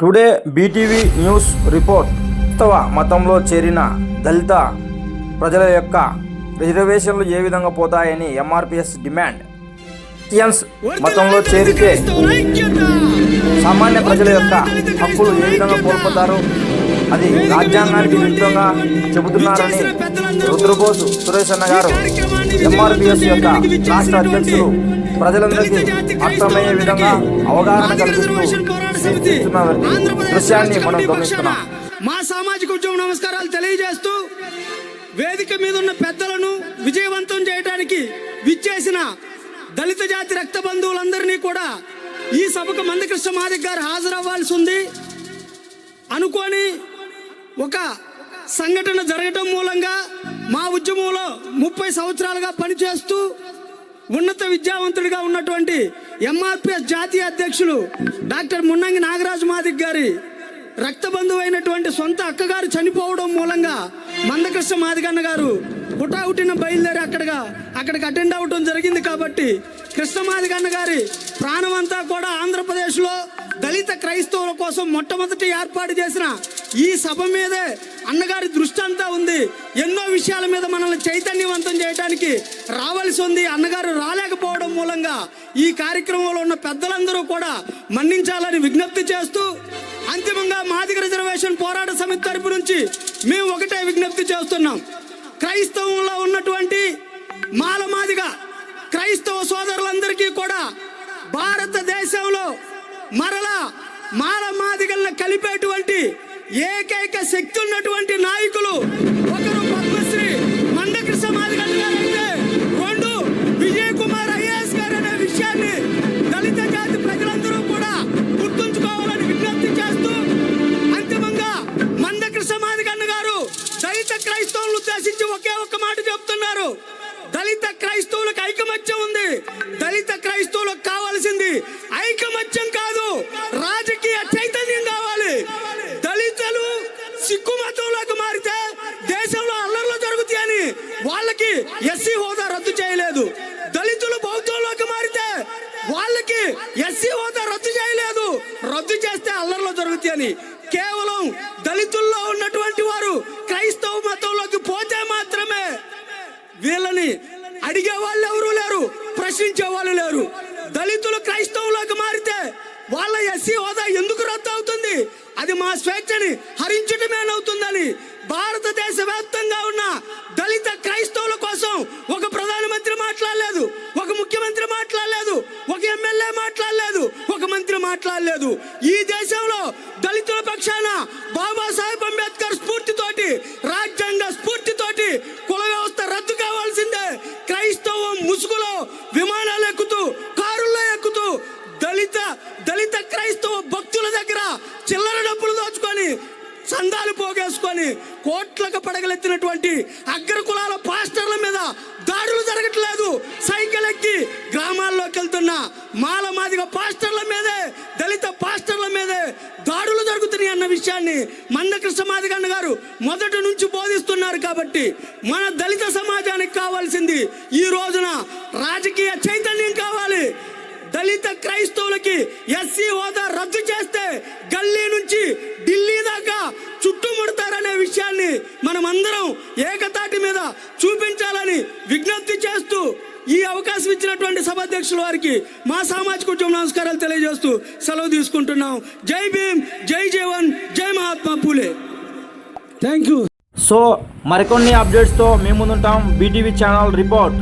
Today BTV news report. క్రైస్తవ మతంలో చేరిన దళిత ప్రజల యొక్క రిజర్వేషన్లు ఏ విధంగా పోతాయని ఎంఆర్పిఎస్ డిమాండ్. క్రిస్టియన్స్ మతంలో చేరితే సామాన్య ప్రజల యొక్క హక్కులు ఏ విధంగా కోల్పోతారు, అది రాజ్యాంగానికి విరుద్ధంగా చెబుతున్నారని రుద్రబోసు సురేష్ అన్న గారు ఎంఆర్పిఎస్ యొక్క రాష్ట్ర అధ్యక్షులు ప్రజలందరికీ అర్థమయ్యే విధంగా అవగాహన కల్పిస్తూ దృశ్యాన్ని మనం గమనిస్తున్నాం. మా సామాజిక ఉద్యమ నమస్కారాలు తెలియజేస్తూ వేదిక మీద ఉన్న పెద్దలను విజయవంతం చేయడానికి విచ్చేసిన దళిత జాతి రక్త బంధువులందరినీ కూడా ఈ సభకు మందకృష్ణ మాదిగ గారు హాజరవ్వాల్సి ఉంది. అనుకోని ఒక సంఘటన జరగటం మూలంగా మా ఉద్యమంలో 30 సంవత్సరాలుగా పనిచేస్తూ ఉన్నత విద్యావంతుడిగా ఉన్నటువంటి ఎంఆర్పిఎస్ జాతీయ అధ్యక్షులు డాక్టర్ మున్నంగి నాగరాజు మాదిగ గారి రక్త బంధువు అయినటువంటి సొంత అక్కగారు చనిపోవడం మూలంగా మందకృష్ణ మాదిగన్న గారు హుటాహుటిన బయలుదేరి అక్కడికి అటెండ్ అవ్వడం జరిగింది. కాబట్టి కృష్ణ మాదిగన్న గారి ప్రాణమంతా కూడా ఆంధ్రప్రదేశ్లో దళిత క్రైస్తవుల కోసం మొట్టమొదటి ఏర్పాటు చేసిన ఈ సభ మీదే అన్నగారి దృష్టి అంతా ఉంది. ఎన్నో విషయాల మీద మనల్ని చైతన్యవంతం చేయడానికి రావాల్సి ఉంది. అన్నగారు రాలేకపోవడం మూలంగా ఈ కార్యక్రమంలో ఉన్న పెద్దలందరూ కూడా మన్నించాలని విజ్ఞప్తి చేస్తూ, అంతిమంగా మాదిగ రిజర్వేషన్ పోరాట సమితి తరపు నుంచి మేము ఒకటే విజ్ఞప్తి చేస్తున్నాం. క్రైస్తవంలో ఉన్నటువంటి మాదిగ క్రైస్తవ సోదరులందరికీ కూడా భారతదేశంలో మరలా మాదిగలను కలిపేటువంటి ఏకైక శక్తి ఉన్నటువంటి నాయకులు ఒకరు పద్మశ్రీ మందకృష్ణ మాదిగ గారైతే, రెండు విజయ్ కుమార్ ఐఏఎస్ గారు అనే విషయాన్ని దళిత జాతి ప్రజలందరూ కూడా గుర్తుంచుకోవాలని విజ్ఞప్తి చేస్తూ, అంతిమంగా మందకృష్ణ మాదిగ గారు దళిత క్రైస్తవులను ఉద్దేశించి ఒకే ఒక్క మాట చెప్తున్నారు. దళిత క్రైస్తవులకు ఐకమత్యం ఉంది. దళిత క్రైస్తవులకు కావాల్సింది ఐకమత్యం కాదు, రాజకీయ చైతన్యం కావాలి. దళితులు సిక్కు మతంలోకి మారితే దేశంలో అల్లర్లు జరుగుతాయని వాళ్ళకి ఎస్సీ హోదా రద్దు చేయలేదు. దళితులు బౌద్ధంలోకి మారితే వాళ్ళకి ఎస్సీ హోదా రద్దు చేయలేదు. రద్దు చేస్తే అల్లర్లు జరుగుతాయని కేవలం దళితుల్లో ఉన్నటువంటి వారు క్రైస్తవ మతంలోకి పోతే మాత్రమే వీళ్ళని అడిగే వాళ్ళు ఎవరు లేరు, ప్రశ్నించే వాళ్ళు లేరు. దళితులు క్రైస్తవులకు మారితే వాళ్ళ ఎస్సీ హోదా ఎందుకు రద్దు అవుతుంది? అది మా స్వేచ్ఛని హరించటమేనవుతుందని భారతదేశ వ్యాప్తంగా ఉన్న దళిత క్రైస్తవుల కోసం ఒక ప్రధానమంత్రి మాట్లాడలేదు, ఒక ముఖ్యమంత్రి మాట్లాడలేదు, ఒక ఎమ్మెల్యే మాట్లాడలేదు, ఒక మంత్రి మాట్లాడలేదు. ఈ దేశంలో దళితుల పక్షాన బాబాసాహెబ్ అంబేద్కర్ స్ఫూర్తితోటి, రాజ్యాంగ స్ఫూర్తితోటి కుల వ్యవస్థ రద్దు కావాల్సిందే. క్రైస్తవం ముసుగులో విమానాలు ఎక్కుతూ, కారుల్లో ఎక్కుతూ దళిత క్రైస్తవ భక్తుల దగ్గర చిల్లర డబ్బులు దోచుకొని, చందాలు పోగేసుకొని కోట్లకు పడగలెత్తినటువంటి అగ్ర కులాల పాస్టర్ల మీద దాడులు జరగట్లేదు. సైకిల్ ఎక్కి గ్రామాల్లోకి వెళ్తున్న మాదిగ పాస్టర్ల మీదే, దళిత పాస్టర్ల మీదే దాడులు జరుగుతున్నాయి అన్న విషయాన్ని మందకృష్ణ మాదిగ గారు మొదటి నుంచి బోధిస్తున్నారు. కాబట్టి మన దళిత సమాజానికి కావాల్సింది ఈ రోజున రాజకీయ చైతన్యం కావాలి. దళిత క్రైస్తవులకి ఎస్సీ హోదా రద్దు చేస్తే గల్లీ నుంచి ఢిల్లీ దాకా చుట్టుముడతారనే విషయాన్ని మనం అందరం ఏకతాటి మీద చూపించాలని విజ్ఞప్తి చేస్తూ, ఈ అవకాశం ఇచ్చినటువంటి సభాధ్యక్షుల వారికి మా సామాజిక ఉద్యమ నమస్కారాలు తెలియజేస్తూ సెలవు తీసుకుంటున్నాం. జై భీమ్, జై జవాన్, జై Mahatma Phule. Thank you. So మరికొన్ని అప్డేట్స్తో మీ ముందుంటాం. BTV channel report.